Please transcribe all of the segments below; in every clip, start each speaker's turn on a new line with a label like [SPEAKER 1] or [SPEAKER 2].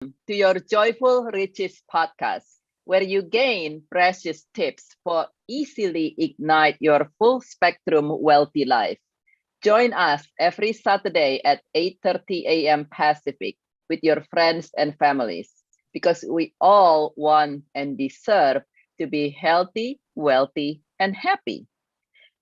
[SPEAKER 1] to your Joyful Riches podcast, where you gain precious tips for easily ignite your full spectrum wealthy life. Join us every Saturday at 8:30 a.m. Pacific with your friends and families because we all want and deserve to be healthy, wealthy, and happy.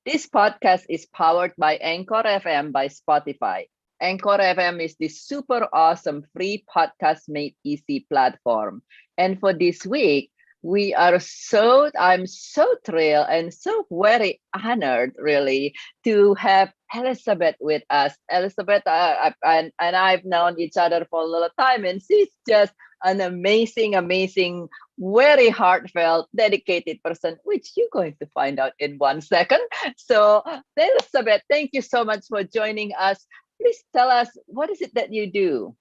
[SPEAKER 1] This podcast is powered by Anchor FM by Spotify. Anchor FM is the super awesome free podcast made easy platform. And for this week, I'm so thrilled and so very honored really to have Elizabeth with us. Elizabeth and I've known each other for a little time, and she's just an amazing, very heartfelt, dedicated person, which you're going to find out in 1 second. So, Elizabeth, thank you so much for joining us. Please tell us, what is it that you do?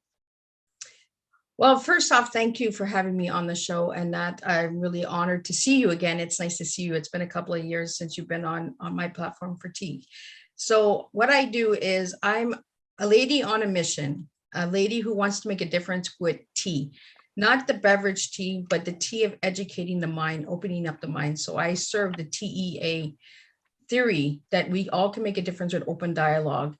[SPEAKER 2] Well, first off, thank you for having me on the show, and that I'm really honored to see you again. It's nice to see you. It's been a couple of years since you've been on my platform for tea. So what I do is I'm a lady on a mission, a lady who wants to make a difference with tea, not the beverage tea, but the tea of educating the mind, opening up the mind. So I serve the TEA theory that we all can make a difference with open dialogue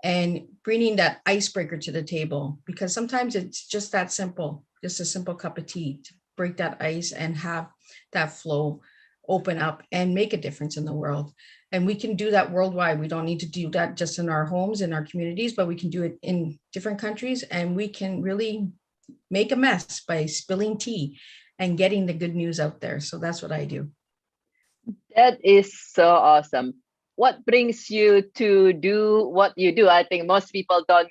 [SPEAKER 2] and bringing that icebreaker to the table, because sometimes it's just that simple, just a simple cup of tea to break that ice and have that flow open up and make a difference in the world. And we can do that worldwide. We don't need to do that just in our homes, in our communities, but we can do it in different countries, and we can really make a mess by spilling tea and getting the good news out there. So that's what I do.
[SPEAKER 1] That is so awesome. What brings you to do what you do? I think most people don't,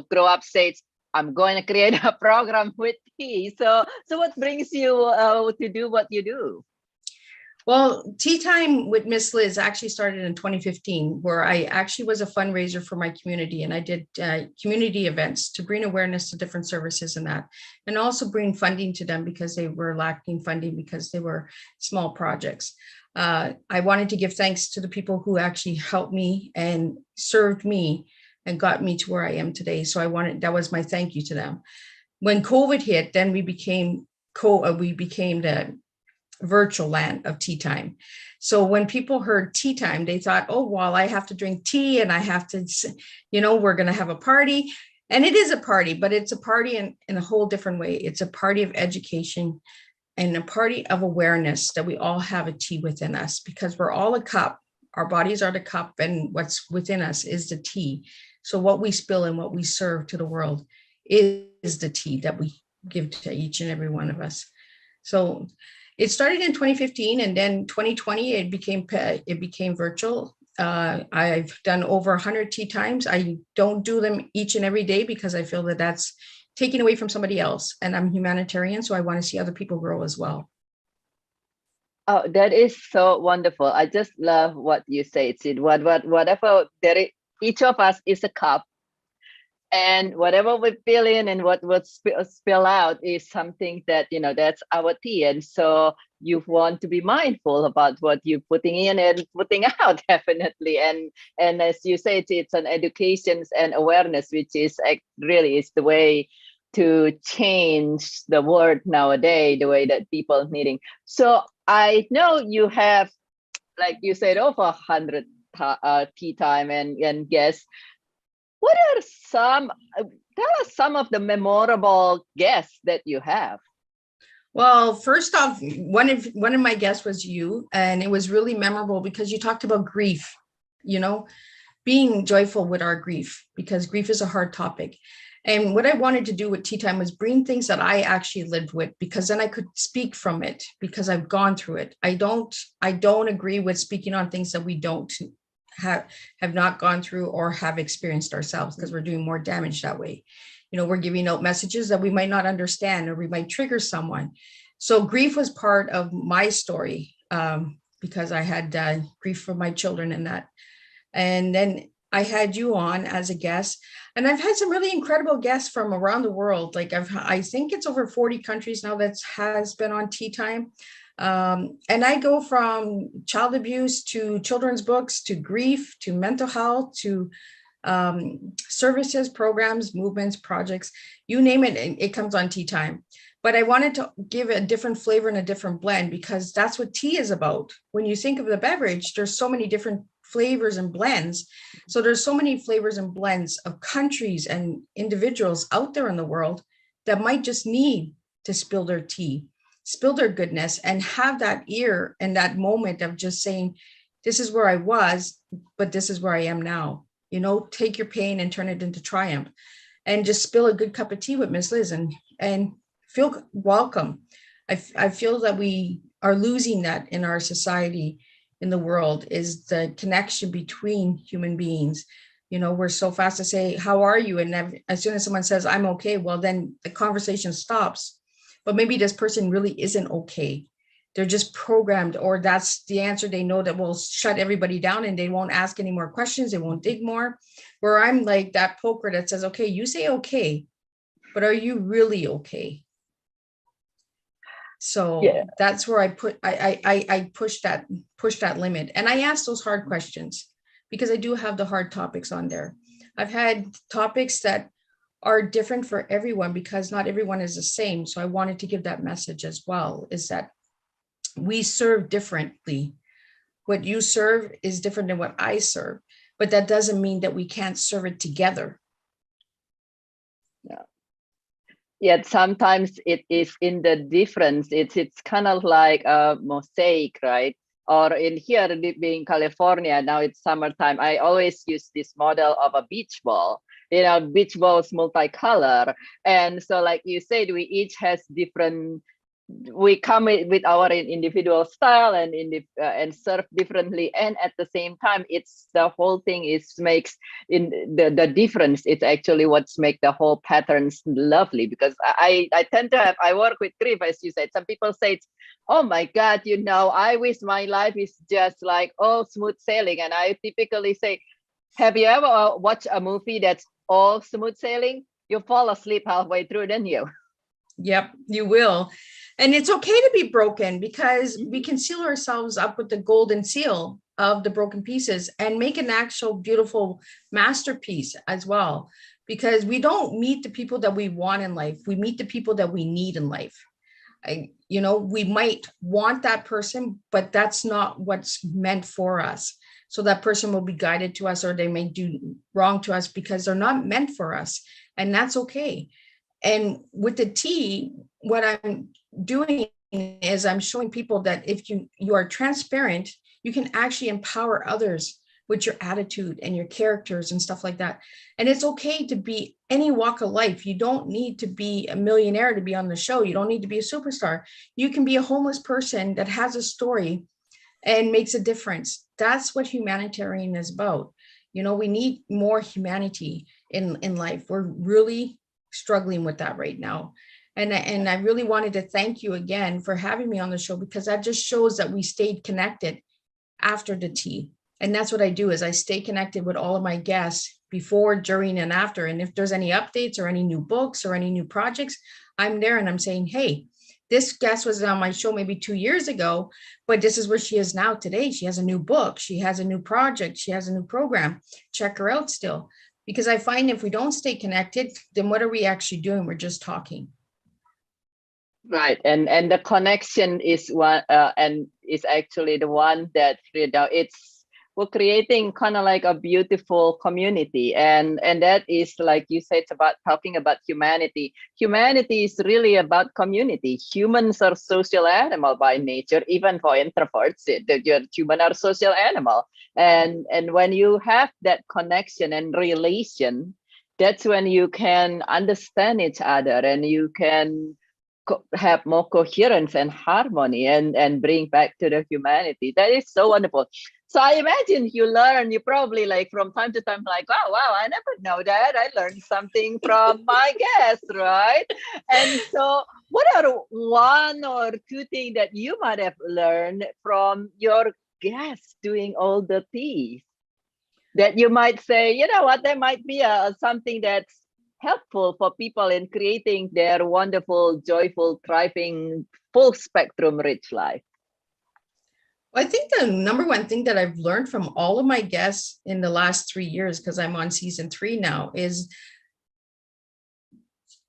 [SPEAKER 1] grow up saying, I'm going to create a program with tea. So what brings you to do what you do?
[SPEAKER 2] Well, Tea Time with Miss Liz actually started in 2015, where I actually was a fundraiser for my community, and I did community events to bring awareness to different services and that, and also bring funding to them because they were lacking funding because they were small projects. I wanted to give thanks to the people who actually helped me and served me and got me to where I am today. So that was my thank you to them. When COVID hit, then we became the virtual land of tea time. So when people heard tea time, they thought, oh, well, I have to drink tea and I have to, we're going to have a party. And it is a party, but it's a party in a whole different way. It's a party of education and a party of awareness that we all have a tea within us, because we're all a cup. Our bodies are the cup, and what's within us is the tea. So what we spill and what we serve to the world is the tea that we give to each and every one of us. So it started in 2015, and then 2020 it became virtual. I've done over 100 tea times. I don't do them each and every day because I feel that that's taking away from somebody else, and I'm humanitarian, so I want to see other people grow as well.
[SPEAKER 1] Oh, that is so wonderful. I just love what you say, Sid. Whatever each of us is a cup, and whatever we fill in and what would spill out is something that that's our tea. And so you want to be mindful about what you're putting in and putting out, definitely. And as you say, it's an education and awareness, which is really is the way to change the world nowadays, the way that people needing. So I know you have, like you said, over 100 tea time and guests. What are tell us some of the memorable guests that you have?
[SPEAKER 2] Well, first off, one of my guests was you, and it was really memorable because you talked about grief, you know, being joyful with our grief, because grief is a hard topic. And what I wanted to do with Tea Time was bring things that I actually lived with, because then I could speak from it because I've gone through it. I don't agree with speaking on things that we don't have not gone through or have experienced ourselves, because we're doing more damage that way. We're giving out messages that we might not understand, or we might trigger someone. So grief was part of my story, because I had grief for my children and that. And then I had you on as a guest, and I've had some really incredible guests from around the world. Like I think it's over 40 countries now that has been on Tea Time. And I go from child abuse to children's books to grief to mental health to services, programs, movements, projects, you name it, it comes on Tea Time. But I wanted to give it a different flavor and a different blend, because that's what tea is about. When you think of the beverage, there's so many different flavors and blends. So there's so many flavors and blends of countries and individuals out there in the world that might just need to spill their tea, spill their goodness, and have that ear and that moment of just saying, this is where I was, but this is where I am now. You know, take your pain and turn it into triumph, and just spill a good cup of tea with Miss Liz and feel welcome. I feel that we are losing that in our society, in the world, is the connection between human beings. You know, we're so fast to say, how are you? And as soon as someone says, I'm okay, well, then the conversation stops. But maybe this person really isn't okay. They're just programmed, or that's the answer they know that will shut everybody down, and they won't ask any more questions. They won't dig more. Where I'm like that poker that says, okay, you say okay, but are you really okay? So yeah, that's where I push that limit. And I ask those hard questions, because I do have the hard topics on there. I've had topics that are different for everyone, because not everyone is the same. So I wanted to give that message as well, is that we serve differently. What you serve is different than what I serve, but that doesn't mean that we can't serve it together.
[SPEAKER 1] Yeah. Yet sometimes it is in the difference. It's kind of like a mosaic, right? Or in here, being California, now it's summertime. I always use this model of a beach ball. You know, beach balls multicolor, and so like you said, we each has different. We come with our individual style and and serve differently, and at the same time, it's the whole thing is makes in the difference. It's actually what's make the whole patterns lovely, because I tend to have, I work with grief, as you said. Some people say, oh my God, you know, I wish my life is just like all smooth sailing. And I typically say, have you ever watched a movie that's all smooth sailing? You fall asleep halfway through, don't you?
[SPEAKER 2] Yep, you will. And it's okay to be broken, because we can seal ourselves up with the golden seal of the broken pieces and make an actual beautiful masterpiece as well. Because we don't meet the people that we want in life. We meet the people that we need in life. You know, we might want that person, but that's not what's meant for us. So that person will be guided to us, or they may do wrong to us because they're not meant for us. And that's okay. And with the tea, what I'm doing is I'm showing people that if you are transparent, you can actually empower others with your attitude and your characters and stuff like that. And it's okay to be any walk of life. You don't need to be a millionaire to be on the show. You don't need to be a superstar. You can be a homeless person that has a story and makes a difference. That's what humanitarian is about. You know, we need more humanity in life. We're really struggling with that right now. And I really wanted to thank you again for having me on the show, because that just shows that we stayed connected after the tea. And that's what I do, is I stay connected with all of my guests before, during, and after. And if there's any updates or any new books or any new projects, I'm there and I'm saying, hey, this guest was on my show maybe 2 years ago, but this is where she is now today. She has a new book. She has a new project. She has a new program. Check her out still. Because I find if we don't stay connected, then what are we actually doing? We're just talking.
[SPEAKER 1] Right, and the connection is one, and is actually the one that, you know, we're creating kind of like a beautiful community, and that is, like you said, it's about talking about humanity. Humanity is really about community. Humans are social animal by nature, even for introverts. Human are social animal, and when you have that connection and relation, that's when you can understand each other, and you can have more coherence and harmony, and bring back to the humanity. That is so wonderful. So I imagine you probably like from time to time like, oh wow, I never know that. I learned something from my guest, right? And so what are one or two things that you might have learned from your guests doing all the teas, that you might say, you know what, there might be something that's helpful for people in creating their wonderful, joyful, thriving, full spectrum, rich life?
[SPEAKER 2] I think the number one thing that I've learned from all of my guests in the last 3 years, because I'm on season 3 now, is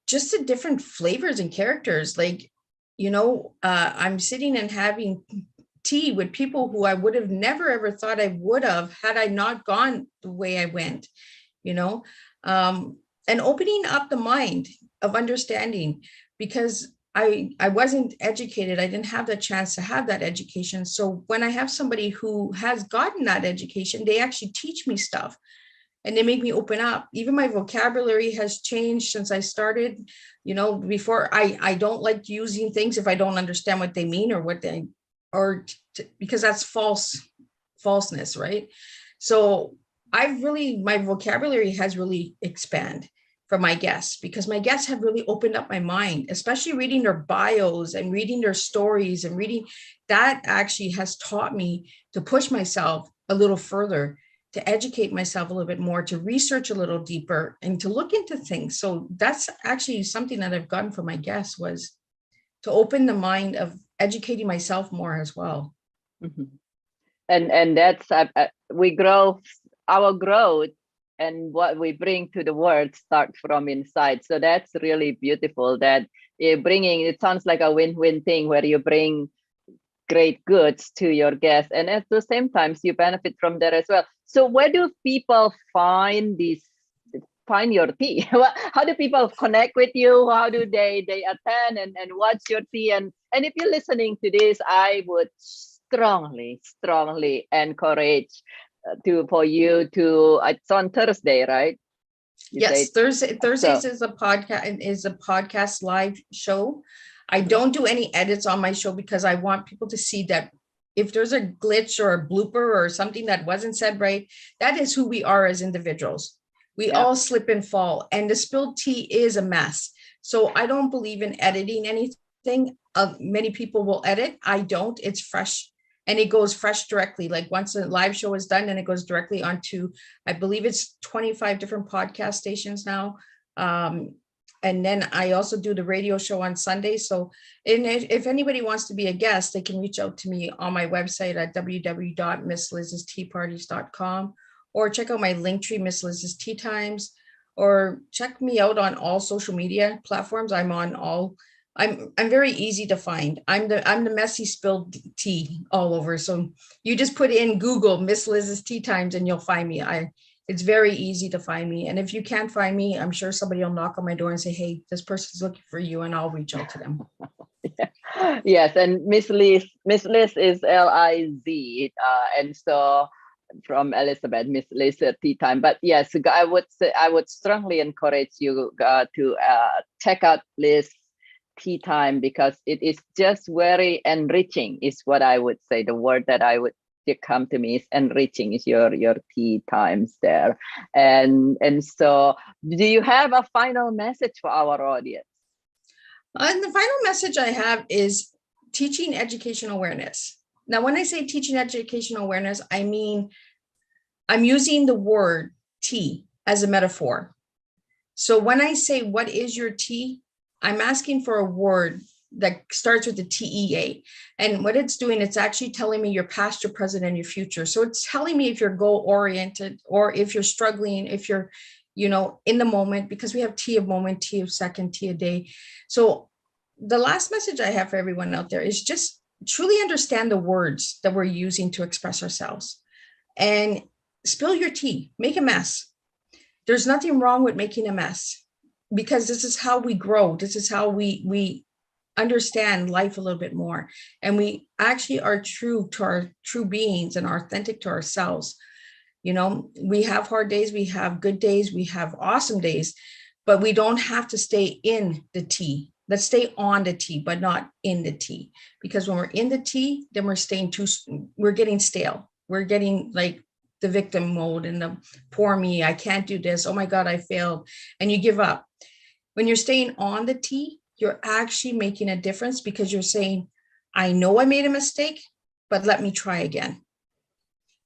[SPEAKER 2] just the different flavors and characters. Like, I'm sitting and having tea with people who I would have never ever thought I would have had I not gone the way I went, you know, and opening up the mind of understanding, because I wasn't educated. I didn't have the chance to have that education. So when I have somebody who has gotten that education, they actually teach me stuff and they make me open up. Even my vocabulary has changed since I started. Before I don't like using things if I don't understand what they mean or what they, because that's falseness, right? So my vocabulary has really expanded from my guests, because my guests have really opened up my mind, especially reading their bios and reading their stories and reading that actually has taught me to push myself a little further, to educate myself a little bit more, to research a little deeper and to look into things. So that's actually something that I've gotten from my guests, was to open the mind of educating myself more as well.
[SPEAKER 1] Mm-hmm. And that's we grow, our growth and what we bring to the world starts from inside. So that's really beautiful that you're bringing, it sounds like a win-win thing where you bring great goods to your guests and at the same time you benefit from that as well. So where do people find your tea? How do people connect with you? How do they attend and watch your tea? And if you're listening to this, I would strongly encourage for you to, it's on Thursday, right?
[SPEAKER 2] Yes, Thursdays is a podcast live show. I don't do any edits on my show because I want people to see that if there's a glitch or a blooper or something that wasn't said right, that is who we are as individuals. We all slip and fall, and the spilled tea is a mess. So I don't believe in editing anything. Many people will edit. I don't. It's fresh. And it goes fresh directly. Like once the live show is done, and it goes directly onto, I believe it's 25 different podcast stations now. And then I also do the radio show on Sunday. So if anybody wants to be a guest, they can reach out to me on my website at www.misslizsteaparties.com, or check out my Linktree, Miss Liz's Tea Times, or check me out on all social media platforms. I'm on all. I'm very easy to find. I'm the messy spilled tea all over. So you just put in Google Miss Liz's Tea Times and you'll find me. It's very easy to find me. And if you can't find me, I'm sure somebody will knock on my door and say, hey, this person's looking for you, and I'll reach out to them.
[SPEAKER 1] Yes, and Miss Liz is Liz, and so from Elizabeth, Miss Liz Tea Time. But yes, I would strongly encourage you to check out Liz Tea Time, because it is just very enriching, is what I would say. The word that I would come to me is enriching, is your tea times there. And so do you have a final message for our audience?
[SPEAKER 2] And the final message I have is teaching educational awareness. Now, when I say teaching educational awareness, I mean, I'm using the word tea as a metaphor. So when I say, what is your tea? I'm asking for a word that starts with the TEA. And what it's doing, it's actually telling me your past, your present, and your future. So it's telling me if you're goal-oriented or if you're struggling, if you're, in the moment, because we have tea of moment, tea of second, tea a day. So the last message I have for everyone out there is just truly understand the words that we're using to express ourselves, and spill your tea, make a mess. There's nothing wrong with making a mess, because this is how we grow. This is how we understand life a little bit more. And we actually are true to our true beings and are authentic to ourselves. We have hard days, we have good days, we have awesome days, but we don't have to stay in the tea. Let's stay on the tea, but not in the tea. Because when we're in the tea, then we're getting stale. We're getting like the victim mode and the poor me, I can't do this. Oh my God, I failed. And you give up. When you're staying on the tea, you're actually making a difference, because you're saying, I know I made a mistake, but let me try again.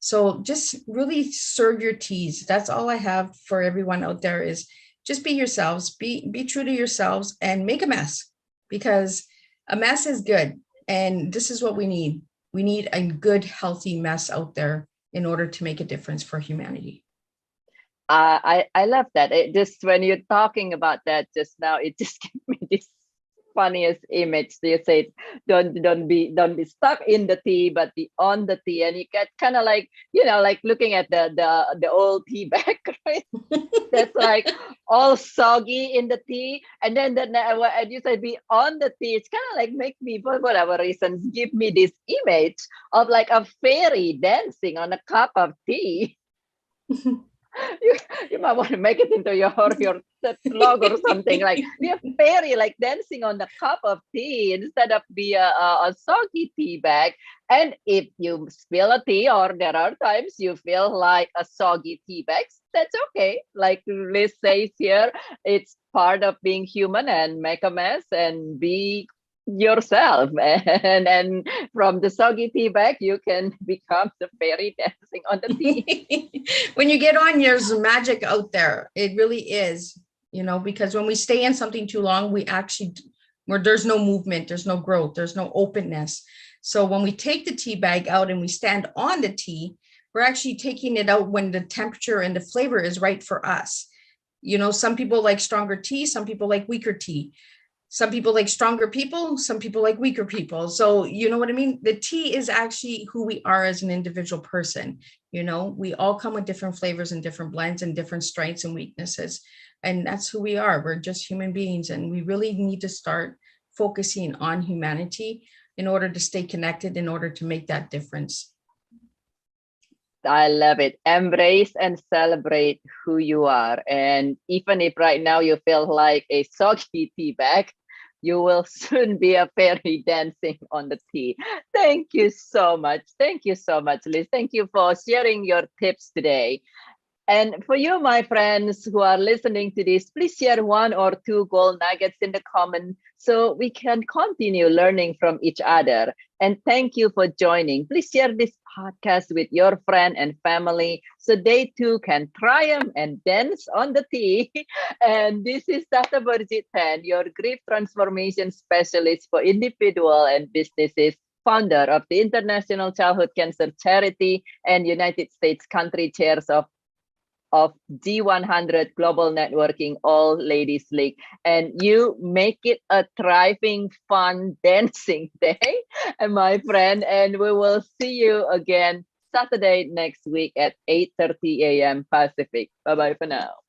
[SPEAKER 2] So just really serve your teas. That's all I have for everyone out there, is just be yourselves, be true to yourselves, and make a mess, because a mess is good. And this is what we need. We need a good, healthy mess out there in order to make a difference for humanity.
[SPEAKER 1] I love that. Just when you're talking about that just now, it just gave me this funniest image. You said, don't be stuck in the tea, but be on the tea, and you get kind of like, like looking at the old tea bag, right? That's like all soggy in the tea, and then and you said be on the tea. It's kind of like make me, for whatever reasons, give me this image of like a fairy dancing on a cup of tea. You might want to make it into your blog or something, like be a fairy like dancing on the cup of tea instead of be a soggy tea bag. And if you spill a tea, or there are times you feel like a soggy tea bag, that's okay. Like Liz says here, it's part of being human, and make a mess and be yourself, and from the soggy tea bag you can become the fairy dancing on the tea.
[SPEAKER 2] When you get on, there's magic out there. It really is, because when we stay in something too long, where there's no movement, there's no growth, there's no openness. So when we take the tea bag out and we stand on the tea, we're actually taking it out when the temperature and the flavor is right for us. Some people like stronger tea, some people like weaker tea. Some people like stronger people, some people like weaker people. So you know what I mean? The tea is actually who we are as an individual person. We all come with different flavors and different blends and different strengths and weaknesses. And that's who we are. We're just human beings. And we really need to start focusing on humanity in order to stay connected, in order to make that difference.
[SPEAKER 1] I love it. Embrace and celebrate who you are. And even if right now you feel like a soggy tea bag, you will soon be a fairy dancing on the tea. Thank you so much. Thank you so much, Liz. Thank you for sharing your tips today. And for you, my friends who are listening to this, please share 1 or 2 gold nuggets in the comment so we can continue learning from each other. And thank you for joining. Please share this podcast with your friend and family so they too can triumph and dance on the tea. And this is Dr. Burjit Tan, your grief transformation specialist for individual and businesses, founder of the International Childhood Cancer Charity and United States country chairs of G100 Global Networking All Ladies League. And you make it a thriving, fun dancing day, and my friend. And we will see you again Saturday next week at 8:30 a.m. Pacific. Bye-bye for now.